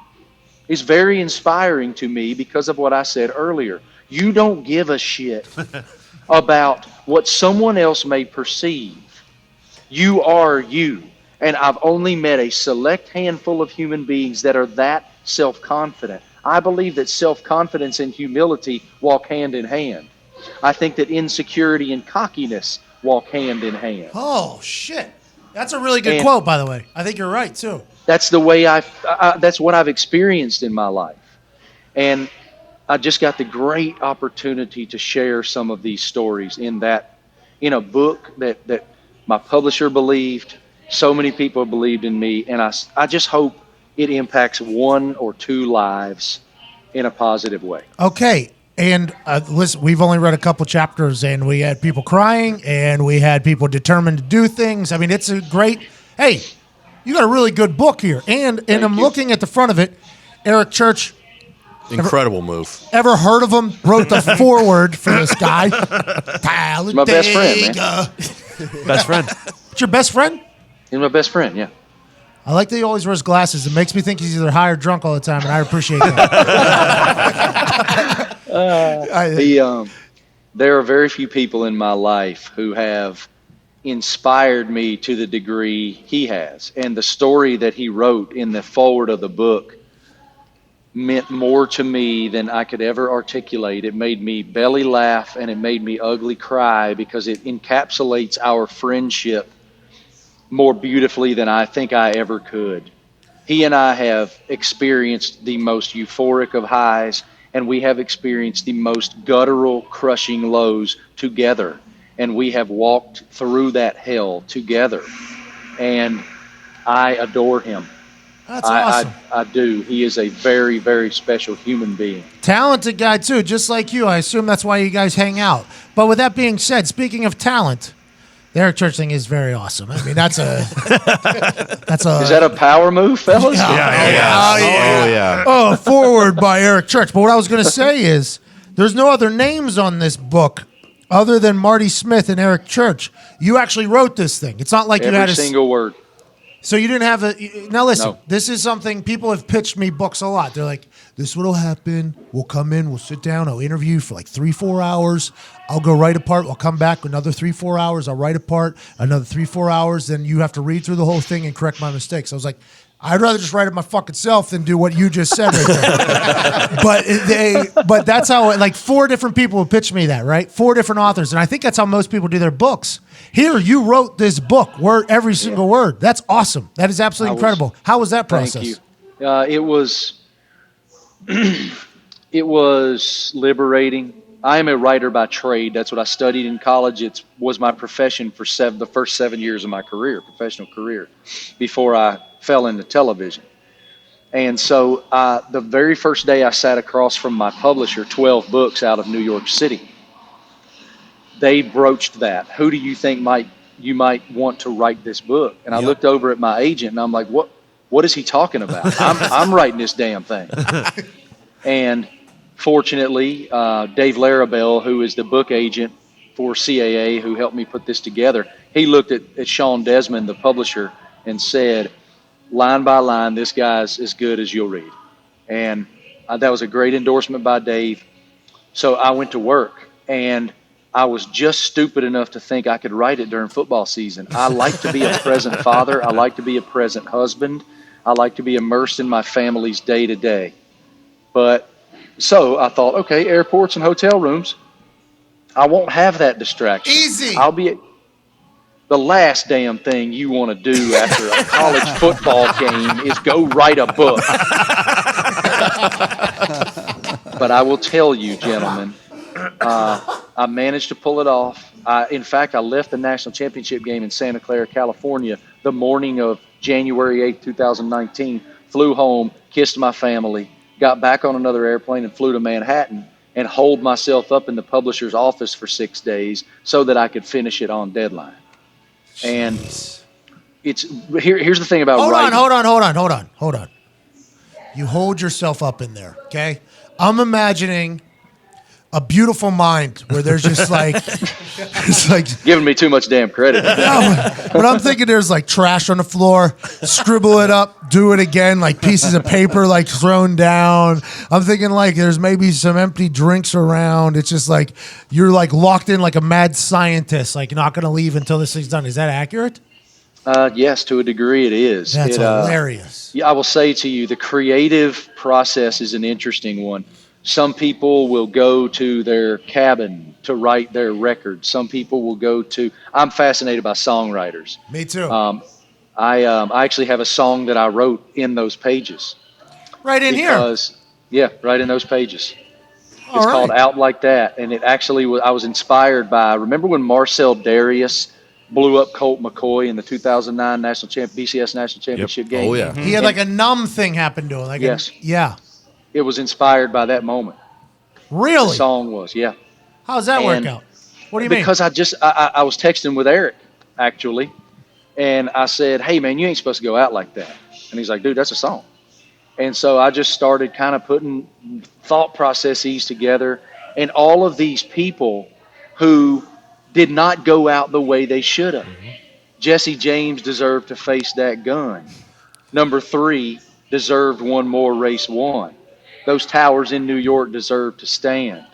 is very inspiring to me because of what I said earlier. You don't give a shit about what someone else may perceive. You are you. And I've only met a select handful of human beings that are that self-confident. I believe that self-confidence and humility walk hand in hand. I think that insecurity and cockiness walk hand in hand. Oh, shit. That's a really good quote, by the way. I think you're right, too. That's the way that's what I've experienced in my life. And I just got the great opportunity to share some of these stories in a book that my publisher believed. So many people believed in me, and I just hope it impacts one or two lives in a positive way. Okay, and listen, we've only read a couple chapters, and we had people crying, and we had people determined to do things. I mean, it's a great. Hey, you got a really good book here, and I'm looking at the front of it. Eric Church. Incredible move. Ever heard of him? Wrote the foreword for this guy. He's my best friend, man. Best friend. It's your best friend? He's my best friend, yeah. I like that he always wears glasses. It makes me think he's either high or drunk all the time, and I appreciate that. There are very few people in my life who have inspired me to the degree he has. And the story that he wrote in the foreword of the book meant more to me than I could ever articulate. It made me belly laugh, and it made me ugly cry because it encapsulates our friendship more beautifully than I think I ever could. He and I have experienced the most euphoric of highs, and we have experienced the most guttural, crushing lows together. And we have walked through that hell together. And I adore him. That's awesome. I do. He is a very, very special human being. Talented guy, too, just like you. I assume that's why you guys hang out. But with that being said, speaking of talent, the Eric Church thing is very awesome. I mean, that's a. Is that a power move, fellas? Yeah. Oh, forward by Eric Church. But what I was going to say is there's no other names on this book other than Marty Smith and Eric Church. You actually wrote this thing. It's not like you had every single word. So you didn't have now listen, No. This is something people have pitched me books a lot. They're like, this is what'll happen. We'll come in, we'll sit down, I'll interview you for like 3-4 hours. I'll go write a part. I'll come back another 3-4 hours. I'll write a part, another 3-4 hours. Then you have to read through the whole thing and correct my mistakes. I was like, I'd rather just write it my fucking self than do what you just said right there. But that's how, like 4 different people would pitch me that, right? 4 different authors. And I think that's how most people do their books. Here, you wrote this book, every single word. That's awesome. That is absolutely incredible. How was that process? Thank you. It was liberating. I am a writer by trade. That's what I studied in college. It was my profession for the first 7 years of my career, professional career, before I fell into television. And so the very first day I sat across from my publisher, 12 books out of New York City, they broached that. Who do you think you might want to write this book? And I looked over at my agent, and I'm like, what is he talking about? I'm writing this damn thing. And fortunately, Dave Larabelle, who is the book agent for CAA, who helped me put this together, he looked at Sean Desmond, the publisher, and said, line by line, this guy's as good as you'll read. And that was a great endorsement by Dave. So I went to work, and I was just stupid enough to think I could write it during football season. I like to be a present father. I like to be a present husband. I like to be immersed in my family's day-to-day. But so I thought, okay, airports and hotel rooms, I won't have that distraction. Easy. I'll be the last damn thing you want to do after a college football game is go write a book. But I will tell you, gentlemen, I managed to pull it off. In fact, I left the national championship game in Santa Clara, California, the morning of January 8th, 2019, flew home, kissed my family, got back on another airplane and flew to Manhattan and holed myself up in the publisher's office for 6 days so that I could finish it on deadline. And here's the thing about writing. Hold on. You hold yourself up in there, okay? I'm imagining a beautiful mind where there's just like it's like giving me too much damn credit. but I'm thinking there's like trash on the floor, scribble it up, do it again, like pieces of paper like thrown down. I'm thinking like there's maybe some empty drinks around. It's just like you're like locked in like a mad scientist, like not going to leave until this thing's done. Is that accurate? Yes, to a degree it is. That's hilarious. Yeah, I will say to you, the creative process is an interesting one. Some people will go to their cabin to write their record. Some people will go to. I'm fascinated by songwriters. Me too. I actually have a song that I wrote in those pages. Right in here. Yeah, right in those pages. All It's right. called Out Like That, and it actually was. I was inspired by. Remember when Marcel Darius blew up Colt McCoy in the 2009 BCS national championship game? Oh, yeah. He had like a numb thing happen to him. Like Yes. Yeah. It was inspired by that moment. Really? The song was, yeah. How's that work out? What do you mean? Because I was texting with Eric, actually, and I said, hey, man, you ain't supposed to go out like that. And he's like, dude, that's a song. And so I just started kind of putting thought processes together, and all of these people who did not go out the way they should have. Jesse James deserved to face that gun. Number 3 deserved one more race won. Those towers in New York deserved to stand.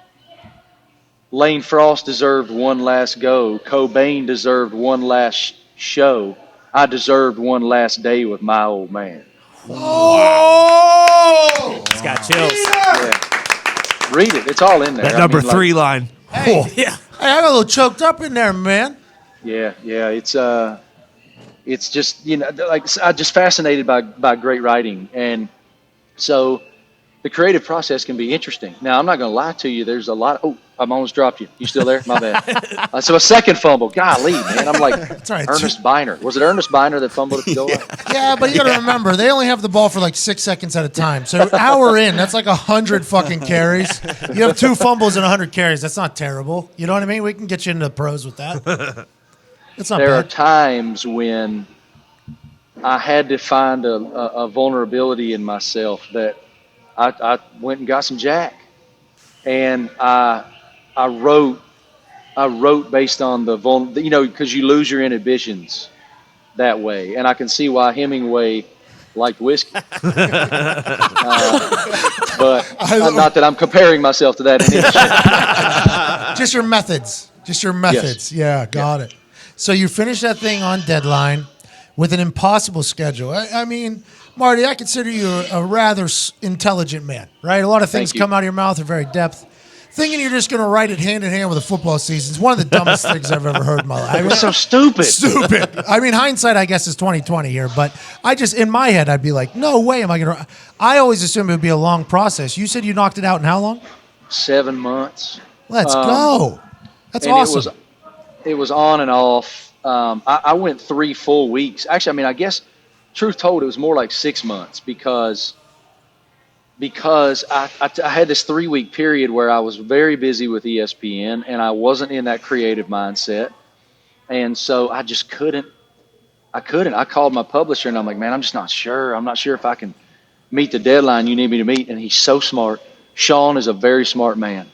Lane Frost deserved one last go. Cobain deserved one last show. I deserved one last day with my old man. Oh! It's got chills. Yeah. Read it. It's all in there. That number 3 line. Hey, Yeah. Hey, I got a little choked up in there, man. Yeah. It's just, like I'm just fascinated by great writing. And so the creative process can be interesting. Now, I'm not going to lie to you. There's a lot. Oh, I almost dropped you. You still there? My bad. So a second fumble. Golly, man. I'm like That's all right. Ernest Biner. Was it Ernest Biner that fumbled at the goal line? Yeah, but you got to remember, they only have the ball for like 6 seconds at a time. So an hour in, that's like 100 fucking carries. You have 2 fumbles and 100 carries. That's not terrible. You know what I mean? We can get you into the pros with that. It's not There are bad. times when I had to find a vulnerability in myself that I went and got some Jack, and I wrote based on the because you lose your inhibitions that way, and I can see why Hemingway liked whiskey. But not that I'm comparing myself to that in any shape. Just your methods. Yes. Yeah, got it. So you finish that thing on deadline with an impossible schedule. I mean, Marty, I consider you a rather intelligent man, right? A lot of things Thank you. come out of your mouth are very depth. Thinking you're just going to write it hand in hand with a football season is one of the dumbest things I've ever heard in my life. I mean, It's so stupid. stupid. I mean, hindsight, I guess, is 20/20 here, but in my head, I'd be like, no way am I going to. I always assumed it would be a long process. You said you knocked it out in how long? 7 months. Let's go. That's And awesome. It was on and off. I went 3 full weeks. Actually, I mean, I guess, truth told, it was more like 6 months because I had this 3-week period where I was very busy with ESPN and I wasn't in that creative mindset. And so I just couldn't. I called my publisher and I'm like, man, I'm just not sure. I'm not sure if I can meet the deadline you need me to meet. And he's so smart. Sean is a very smart man.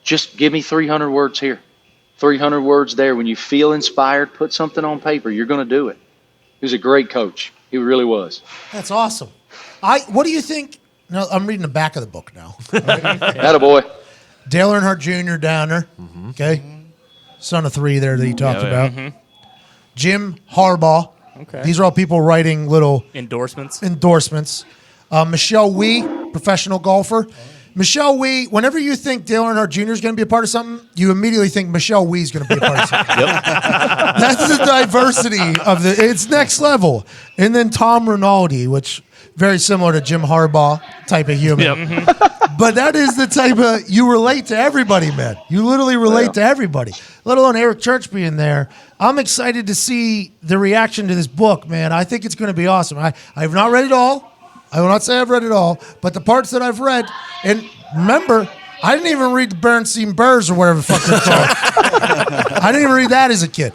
Just give me 300 words here, 300 words there. When you feel inspired, put something on paper. You're going to do it. He was a great coach. He really was. That's awesome. What do you think? No, I'm reading the back of the book now. Attaboy. Dale Earnhardt Jr. down there. Okay. Son of 3 there that you talked about. Jim Harbaugh. Okay. These are all people writing little Endorsements. endorsements. Michelle Wee, professional golfer. Michelle Wee, whenever you think Dale Earnhardt Jr. is going to be a part of something, you immediately think Michelle Wee is going to be a part of something. That's the diversity of it's next level. And then Tom Rinaldi, which very similar to Jim Harbaugh type of human. But that is the type of, you relate to everybody, man. You literally relate to everybody, let alone Eric Church being there. I'm excited to see the reaction to this book, man. I think it's going to be awesome. I have not read it all. I will not say I've read it all, but the parts that I've read, and remember, I didn't even read the Bernstein Bears or whatever the fuck they're called. I didn't even read that as a kid.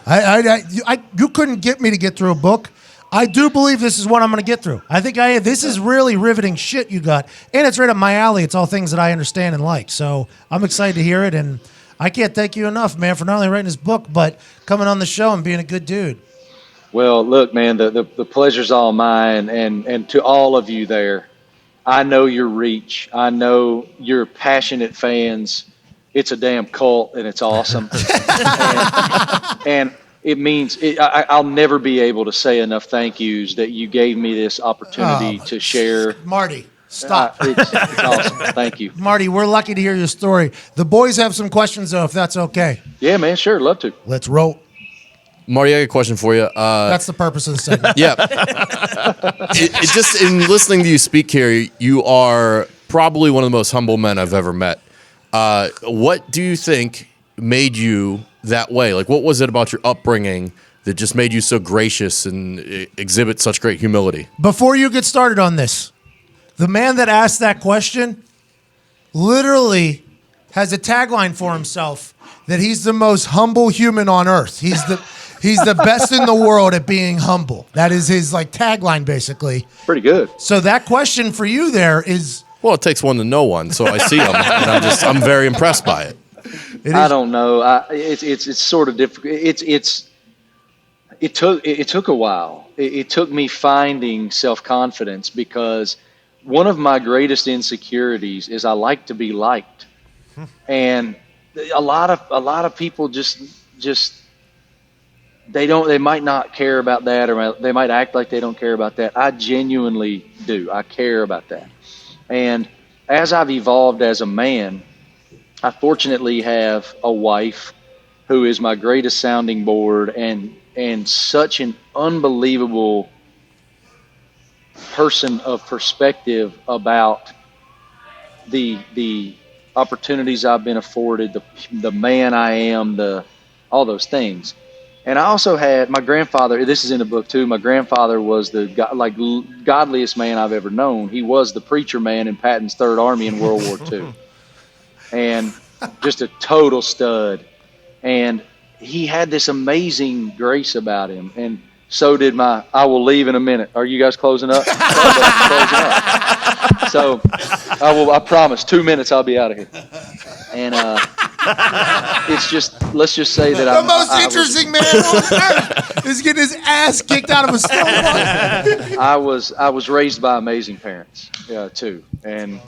You couldn't get me to get through a book. I do believe this is what I'm going to get through. I think this is really riveting shit you got, and it's right up my alley. It's all things that I understand and like, so I'm excited to hear it, and I can't thank you enough, man, for not only writing this book, but coming on the show and being a good dude. Well, look, man, the pleasure's all mine, and to all of you there, I know your reach. I know you're passionate fans. It's a damn cult, and it's awesome. and it means I'll never be able to say enough thank yous that you gave me this opportunity to share. Marty, stop. It's awesome. Thank you. Marty, we're lucky to hear your story. The boys have some questions, though, if that's okay. Yeah, man, sure. Love to. Let's roll. Marty, I got a question for you. That's the purpose of the segment. Yeah. It just in listening to you speak here, you are probably one of the most humble men I've ever met. What do you think made you that way? Like, what was it about your upbringing that just made you so gracious and exhibit such great humility? Before you get started on this, the man that asked that question literally has a tagline for himself that he's the most humble human on earth. He's the best in the world at being humble. That is his tagline, basically. Pretty good. So that question for you there is... Well, it takes one to know one, so I see him, and I'm very impressed by it. I don't know. It's sort of difficult. It took a while. It took me finding self-confidence, because one of my greatest insecurities is I like to be liked, and a lot of people just they might not care about that, or they might act like they don't care about that. I genuinely do. I care about that. And as I've evolved as a man, I fortunately have a wife who is my greatest sounding board, and such an unbelievable person of perspective about the opportunities I've been afforded, the man I am, all those things. And I also had my grandfather. This is in the book too. My grandfather was the godliest man I've ever known. He was the preacher man in Patton's Third Army in World War II, and just a total stud. And he had this amazing grace about him, and so did my. I will leave in a minute. Are you guys closing up? Closing up. So I will. I promise. 2 minutes. I'll be out of here. And it's just, let's just say that the most interesting man on earth is getting his ass kicked out of a stone. I was raised by amazing parents, too, and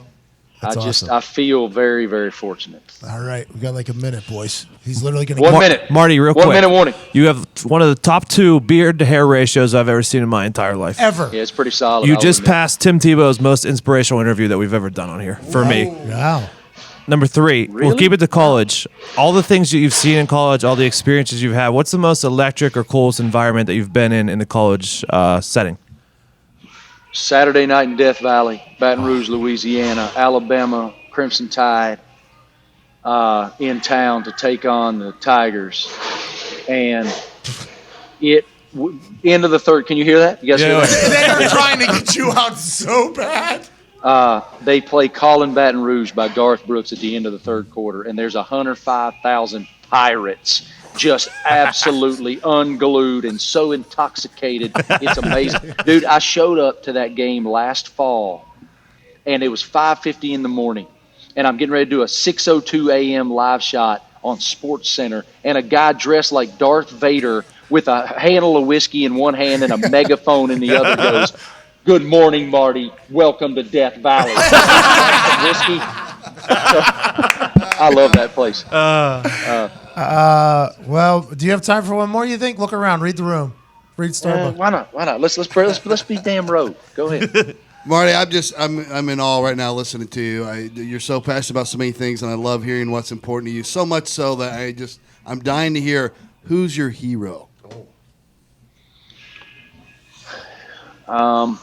That's awesome. I feel very, very fortunate. All right, we got like a minute, boys. He's literally going to 1 minute. Marty, real quick. 1 minute warning. You have one of the top 2 beard to hair ratios I've ever seen in my entire life. Ever. Yeah, it's pretty solid. You just passed Tim Tebow's most inspirational interview that we've ever done on here, for me. Wow. Number 3, Really? we'll keep it to college. All the things that you've seen in college, all the experiences you've had, what's the most electric or coolest environment that you've been in the college setting? Saturday night in Death Valley, Baton Rouge, Louisiana, Alabama, Crimson Tide, in town to take on the Tigers. And end of the third. Can you hear that? You guys hear that? They're trying to get you out so bad. They play Callin' Baton Rouge by Garth Brooks at the end of the third quarter, and there's 105,000 Pirates just absolutely unglued and so intoxicated. It's amazing. Dude, I showed up to that game last fall, and it was 5:50 in the morning, and I'm getting ready to do a 6:02 a.m. live shot on Sports Center, and a guy dressed like Darth Vader with a handle of whiskey in one hand and a megaphone in the other goes, "Good morning, Marty. Welcome to Death Valley." Whiskey. I love that place. Well, do you have time for one more? You think? Look around. Read the room. Read Starbucks. Why not? Let's be damn rogue. Go ahead. Marty, I'm in awe right now listening to you. You're so passionate about so many things, and I love hearing what's important to you. So much so that I'm dying to hear who's your hero. I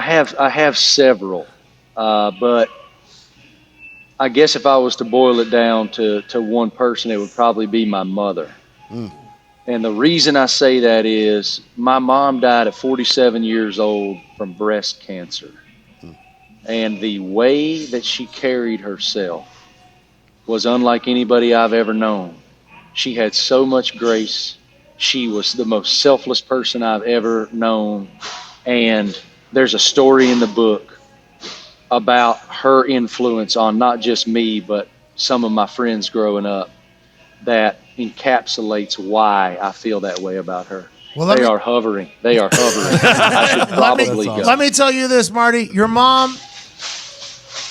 have several, but I guess if I was to boil it down to one person, it would probably be my mother. And the reason I say that is my mom died at 47 years old from breast cancer. And the way that she carried herself was unlike anybody I've ever known. She had so much grace. She was the most selfless person I've ever known. And there's a story in the book about her influence on not just me, but some of my friends growing up that encapsulates why I feel that way about her. Well, They are hovering. I should probably go. Let me tell you this, Marty. Your mom,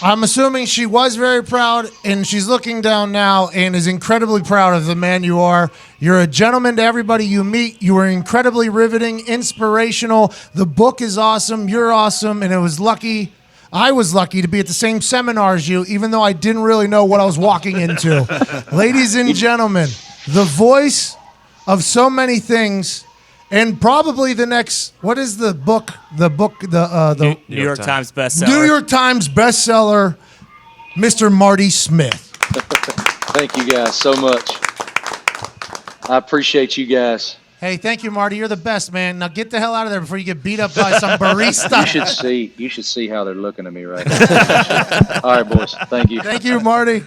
I'm assuming she was very proud, and she's looking down now and is incredibly proud of the man you are. You're a gentleman to everybody you meet. You are incredibly riveting, inspirational. The book is awesome. You're awesome, and I was lucky to be at the same seminar as you, even though I didn't really know what I was walking into. Ladies and gentlemen, the voice of so many things, and probably the next, what is the book? The New York Times bestseller. New York Times bestseller, Mr. Marty Smith. Thank you guys so much. I appreciate you guys. Hey, thank you, Marty. You're the best, man. Now get the hell out of there before you get beat up by some barista. You should see how they're looking at me right now. All right, boys. Thank you. Thank you, Marty.